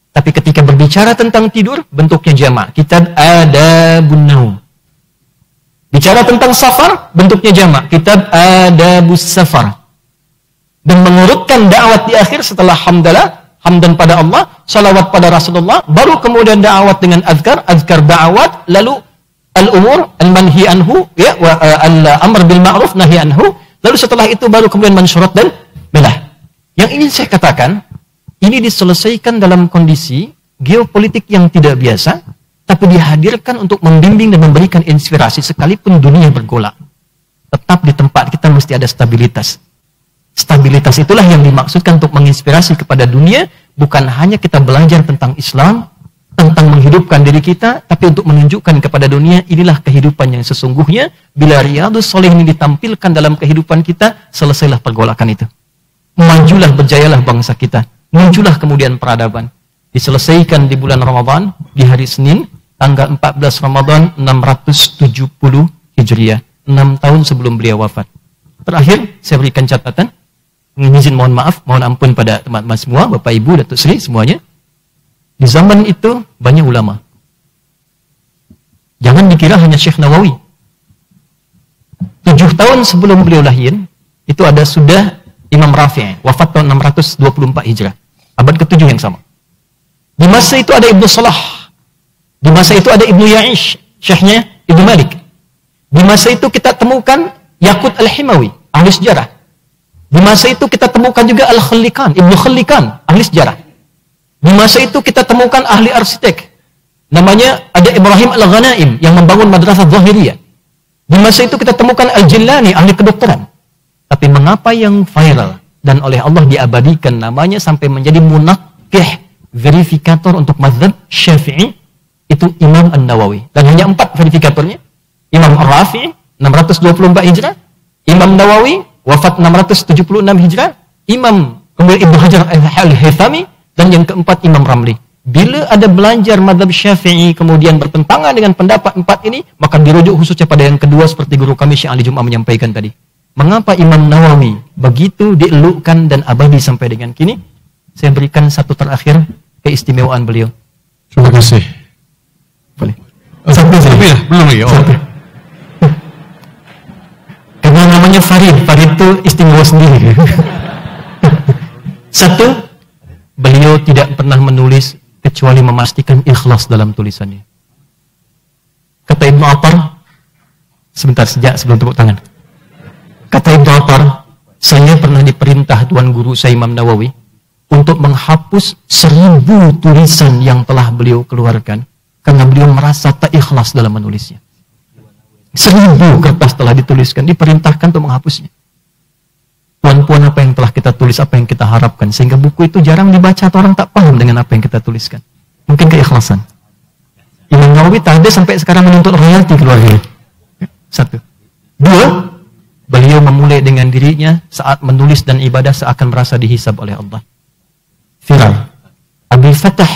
Tapi ketika berbicara tentang tidur, bentuknya jamak, kitab adabun naum. Bicara tentang safar, bentuknya jamak, kitab adabus safar. Dan mengurutkan da'wat di akhir setelah hamdalah, hamdan pada Allah, salawat pada Rasulullah, baru kemudian da'wat dengan azkar, azkar da'wat, lalu al-umur, al-manhi anhu, ya, al-amr bil ma'ruf, nahi anhu, lalu setelah itu baru kemudian mansyurat dan belah. Yang ingin saya katakan, ini diselesaikan dalam kondisi geopolitik yang tidak biasa, tapi dihadirkan untuk membimbing dan memberikan inspirasi sekalipun dunia bergolak. Tetap di tempat kita mesti ada stabilitas. Stabilitas itulah yang dimaksudkan untuk menginspirasi kepada dunia, bukan hanya kita belajar tentang Islam, tentang menghidupkan diri kita, tapi untuk menunjukkan kepada dunia, inilah kehidupan yang sesungguhnya. Bila Riyadhus Shalihin ini ditampilkan dalam kehidupan kita, selesailah pergolakan itu. Majulah, berjayalah bangsa kita. Muncullah kemudian peradaban. Diselesaikan di bulan Ramadan, di hari Senin, tanggal 14 Ramadan 670 Hijriah. 6 tahun sebelum beliau wafat. Terakhir, saya berikan catatan. Izin mohon maaf, mohon ampun pada teman-teman semua, Bapak Ibu, Datuk Seri, semuanya. Di zaman itu banyak ulama. Jangan dikira hanya Syekh Nawawi. 7 tahun sebelum beliau lahir, itu ada sudah Imam Rafi', wafat tahun 624 Hijrah. Abad ke-7 yang sama. Di masa itu ada Ibnu Salah. Di masa itu ada Ibnu Ya'ish, syekhnya Ibnu Malik. Di masa itu kita temukan Yaqut Al-Himawi, ahli sejarah. Di masa itu kita temukan juga Al-Khallikan, Ibnu Khallikan, ahli sejarah. Di masa itu kita temukan ahli arsitek. Namanya ada Ibrahim Al-Ghanaim yang membangun madrasah Zahiriyah. Di masa itu kita temukan Al-Jillani, ahli kedokteran. Tapi mengapa yang viral dan oleh Allah diabadikan namanya sampai menjadi munaqqih, verifikator untuk mazhab Syafi'i, itu Imam An-Nawawi. Dan hanya 4 verifikatornya. Imam Ar-Rafi'i 624 Hijrah, Imam Nawawi wafat 676 Hijrah, Imam kemudian Ibnu Hajar Al-Haythami, dan yang keempat Imam Ramli. Bila ada belajar mazhab Syafi'i kemudian bertentangan dengan pendapat 4 ini, maka dirujuk khususnya pada yang kedua seperti guru kami Syekh Ali Jum'ah menyampaikan tadi. Mengapa Imam Nawawi begitu dielukkan dan abadi sampai dengan kini? Saya berikan satu terakhir keistimewaan beliau. Terima kasih. Boleh. Belum lagi. Karena namanya Farid itu istimewa sendiri. Satu, beliau tidak pernah menulis kecuali memastikan ikhlas dalam tulisannya. Kata Ibnu Attar, sebentar sejak sebelum tepuk tangan. Kata Ibnu Attar, saya pernah diperintah Tuan Guru saya Imam Nawawi untuk menghapus 1000 tulisan yang telah beliau keluarkan karena beliau merasa tak ikhlas dalam menulisnya. 1000 kertas telah dituliskan, diperintahkan untuk menghapusnya. Puan-puan, apa yang telah kita tulis, apa yang kita harapkan, sehingga buku itu jarang dibaca atau orang tak paham dengan apa yang kita tuliskan. Mungkin keikhlasan. Imam Nawawi tak ada sampai sekarang menuntut royalti keluarga. 1. 2, beliau memulai dengan dirinya saat menulis dan ibadah seakan merasa dihisab oleh Allah. Viral. Abi Fatah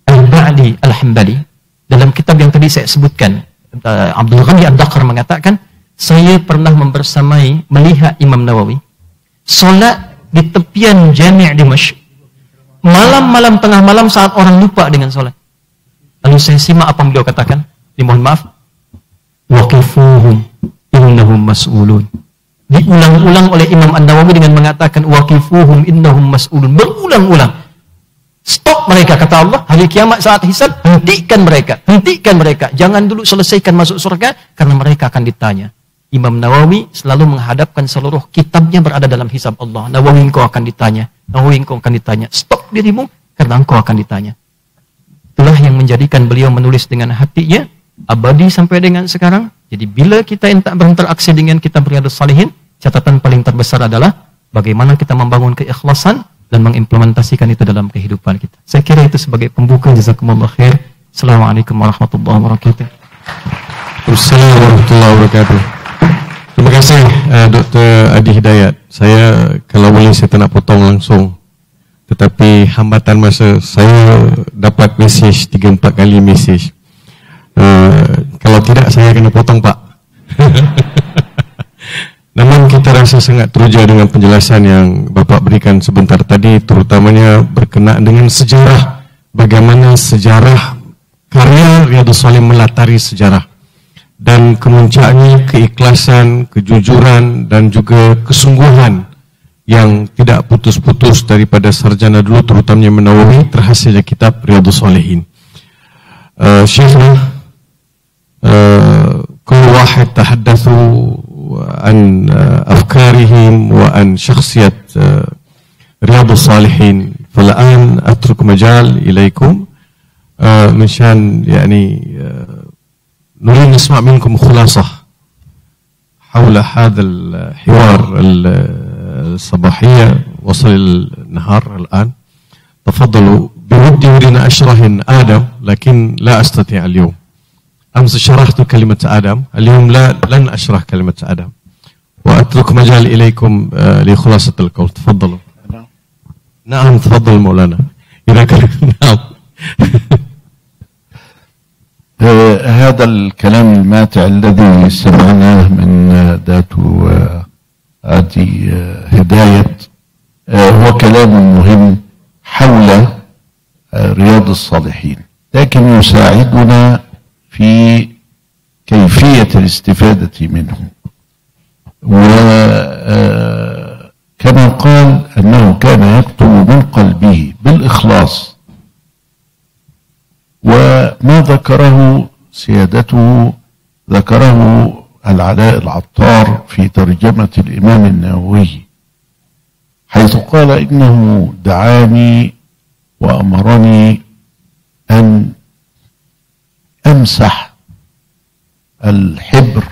Al-Ba'li Al-Hambali dalam kitab yang tadi saya sebutkan, Abdul Ghani Ad-Daqqar mengatakan, saya pernah melihat Imam Nawawi solat di tepian Jami' Dimashq malam-malam tengah malam saat orang lupa dengan solat. Lalu saya simak apa beliau katakan. Dimohon maaf. Waqifuhum innahum mas'ulun. Diulang-ulang oleh Imam An-Nawawi dengan mengatakan waqifuhum innahum mas'ulun. Berulang-ulang. Stop mereka, kata Allah, hari kiamat saat hisab, hentikan mereka, jangan dulu selesaikan masuk surga, karena mereka akan ditanya. Imam Nawawi selalu menghadapkan seluruh kitabnya berada dalam hisab Allah. Nawawi, engkau akan ditanya, stop dirimu, karena engkau akan ditanya. Itulah yang menjadikan beliau menulis dengan hatinya, abadi sampai dengan sekarang. Jadi bila kita berinteraksi dengan kitab Riyadhus Shalihin, catatan paling terbesar adalah bagaimana kita membangun keikhlasan dan mengimplementasikan itu dalam kehidupan kita. Saya kira itu sebagai pembuka. Jazakumullah khair. Assalamualaikum warahmatullahi wabarakatuh. Assalamualaikum warahmatullahi wabarakatuh. Terima kasih Dr. Adi Hidayat. Saya kalau boleh saya tak nak potong langsung. Tetapi hambatan masa, saya dapat mesej 3-4 kali mesej. Kalau tidak saya kena potong, Pak. Namun kita rasa sangat teruja dengan penjelasan yang Bapak berikan sebentar tadi, terutamanya berkenaan dengan sejarah, bagaimana sejarah karya Riyadhus Shalihin melatari sejarah, dan kemuncaknya keikhlasan, kejujuran, dan juga kesungguhan yang tidak putus-putus daripada sarjana dulu, terutamanya Nawawi, terhasilnya kitab Riyadhus Shalihin. Syekhna, kullu wahid tahaddathu عن أفكارهم وعن شخصية رياض الصالحين فالآن أترك مجال إليكم مشان يعني نريد نسمع منكم خلاصة حول هذا الحوار الصباحية. وصل النهار الآن. تفضلوا. بودي أن أشرح آدم لكن لا أستطيع اليوم. أمس شرحت كلمة آدم، اليوم لن أشرح كلمة آدم، وأترك مجال إليكم لخلاصة القول. تفضلوا. نعم تفضل مولانا. إذا كان نعم. هذا الكلام الماتع الذي سمعناه من داتو آدي هداية هو كلام مهم حول رياض الصالحين، لكن يساعدنا في كيفية الاستفادة منه. وكما قال أنه كان يكتب من قلبه بالإخلاص، وما ذكره سيادته ذكره العلاء العطار في ترجمة الإمام النووي، حيث قال إنه دعاني وأمرني أن أمسح الحبر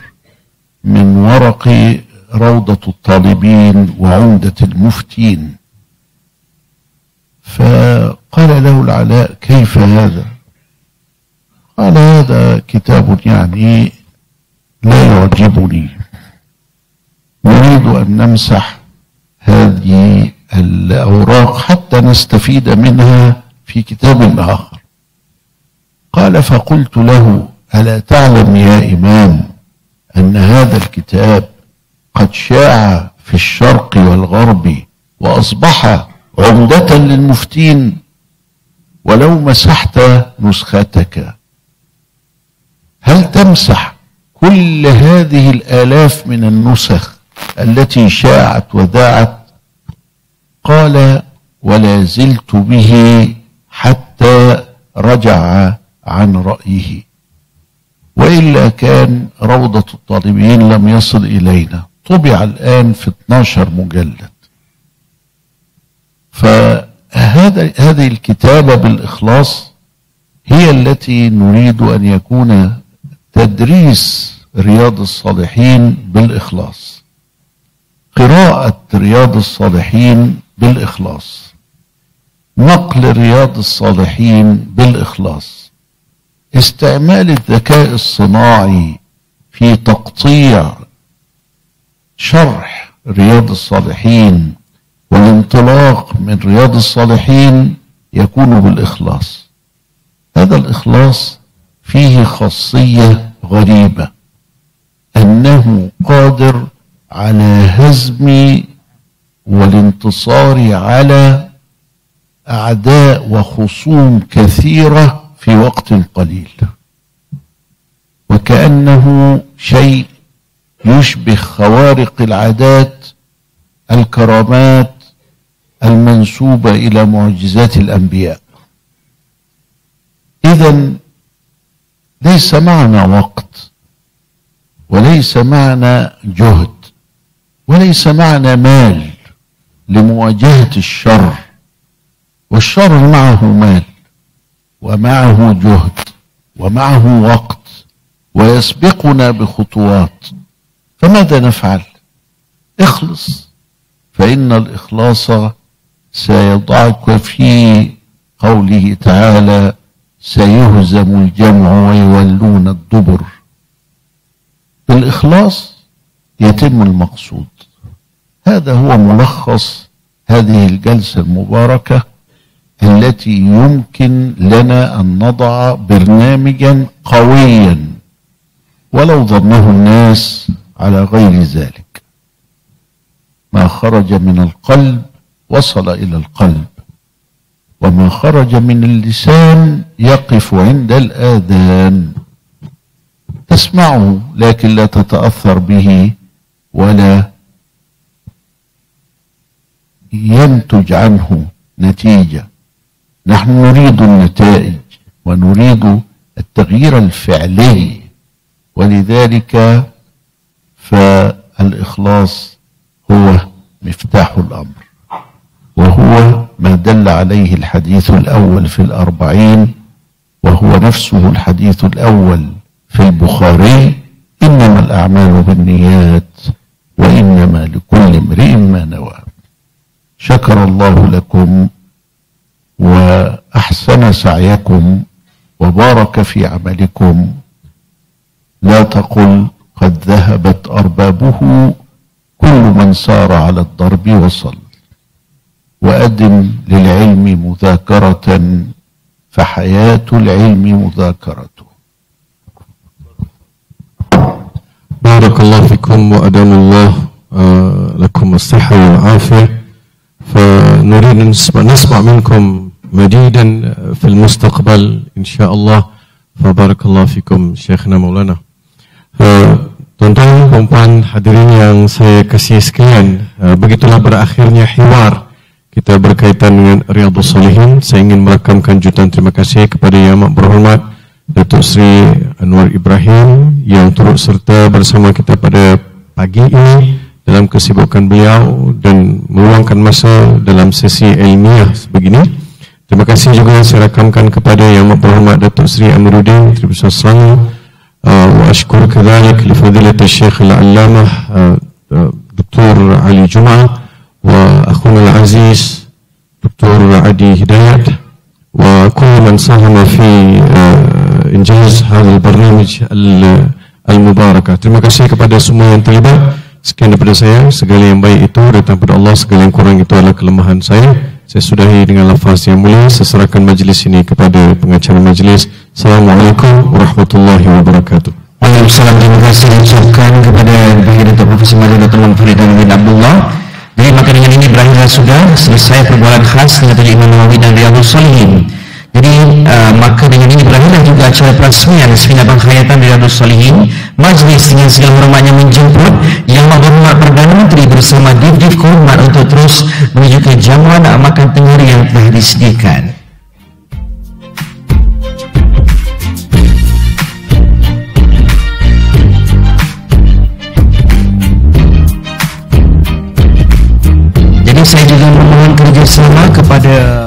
من ورق روضة الطالبين وعمدة المفتين. فقال له العلاء: كيف هذا؟ قال: هذا كتاب يعني لا يعجبني، نريد أن نمسح هذه الأوراق حتى نستفيد منها في كتاب آخر. قال: فقلت له: ألا تعلم يا إمام أن هذا الكتاب قد شاع في الشرق والغرب وأصبح عمدة للمفتين، ولو مسحت نسختك هل تمسح كل هذه الآلاف من النسخ التي شاعت وذاعت؟ قال: ولا زلت به حتى رجع عن رأيه، وإلا كان روضة الطالبين لم يصل إلينا. طبع الآن في 12 مجلد. فهذه الكتابة بالإخلاص هي التي نريد أن يكون تدريس رياض الصالحين بالإخلاص، قراءة رياض الصالحين بالإخلاص، نقل رياض الصالحين بالإخلاص، استعمال الذكاء الصناعي في تقطيع شرح رياض الصالحين والانطلاق من رياض الصالحين يكون بالإخلاص. هذا الإخلاص فيه خاصية غريبة، أنه قادر على هزم والانتصار على أعداء وخصوم كثيرة في وقت قليل، وكأنه شيء يشبه خوارق العادات، الكرامات المنسوبة إلى معجزات الأنبياء. إذن ليس معنا وقت، وليس معنا جهد، وليس معنا مال لمواجهة الشر، والشر معه مال ومعه جهد ومعه وقت ويسبقنا بخطوات. فماذا نفعل؟ اخلص، فإن الإخلاص سيضعك في قوله تعالى: سيهزم الجمع ويولون الدبر. بالإخلاص يتم المقصود. هذا هو ملخص هذه الجلسة المباركة التي يمكن لنا أن نضع برنامجا قويا ولو ظنه الناس على غير ذلك. ما خرج من القلب وصل إلى القلب، وما خرج من اللسان يقف عند الآذان. تسمعه لكن لا تتأثر به ولا ينتج عنه نتيجة. نحن نريد النتائج ونريد التغيير الفعلي، ولذلك فالإخلاص هو مفتاح الأمر، وهو ما دل عليه الحديث الأول في الأربعين وهو نفسه الحديث الأول في البخاري: إنما الأعمال بالنيات وإنما لكل امرئ ما نوى. شكر الله لكم وأحسن سعيكم وبارك في عملكم. لا تقل قد ذهبت أربابه، كل من سار على الضرب وصل. وأدم للعلم مذاكرة فحياة العلم مذاكرته. بارك الله فيكم وأدام الله لكم الصحة والعافية. فنريد أن نسمع منكم مزيدا في المستقبل إن شاء الله. فبارك الله فيكم شيخنا مولانا. Tuan-tuan, puan-puan, hadirin yang saya kasihi sekalian, begitulah berakhirnya hiwar kita berkaitan dengan Riyadhus Shalihin. Saya ingin merakamkan jutaan terima kasih kepada Yang Amat Berhormat Datuk Seri Anwar Ibrahim yang turut serta bersama kita pada pagi ini dalam kesibukan beliau dan meluangkan masa dalam sesi ilmiah sebegini. Terima kasih juga saya rakamkan kepada Yang Amat Berhormat Datuk Seri Amiruddin Tribusar Selangor. وأشكر كذلك لفضيلة الشيخ العلامة دكتور علي جمعة وأخونا العزيز دكتور عدي هدايات وكل من ساهم في إنجاز هذا البرنامج المباركة. Terima kasih kepada semua yang terlibat. Sekian daripada saya. Segala yang baik itu datang daripada Allah, segala yang kurang itu adalah kelemahan saya. Saya sudahi dengan lafaz yang mulia. Saya serahkan majlis ini kepada pengacara majlis. Assalamualaikum warahmatullahi wabarakatuh. Waalaikumsalam. Terima kasih diucapkan kepada Datuk Profesor Majlis Dr. Muhammad Farid bin Abdullah. Jadi maka dengan ini berakhirlah sudah selesai perbualan khas dengan tajuk Imam Nawawi dan Riyadhus Shalihin. Jadi maka dengan ini berakhirlah juga acara perasmian seminar penghayatan Riyadhus Shalihin. Majlis dengan segala hormatnya menjemput Yang Amat Berhormat Perdana Menteri bersama Div-Div Kehormat untuk terus menuju ke jamuan makan tengah yang telah disediakan. Jadi saya juga memohon kerjasama kepada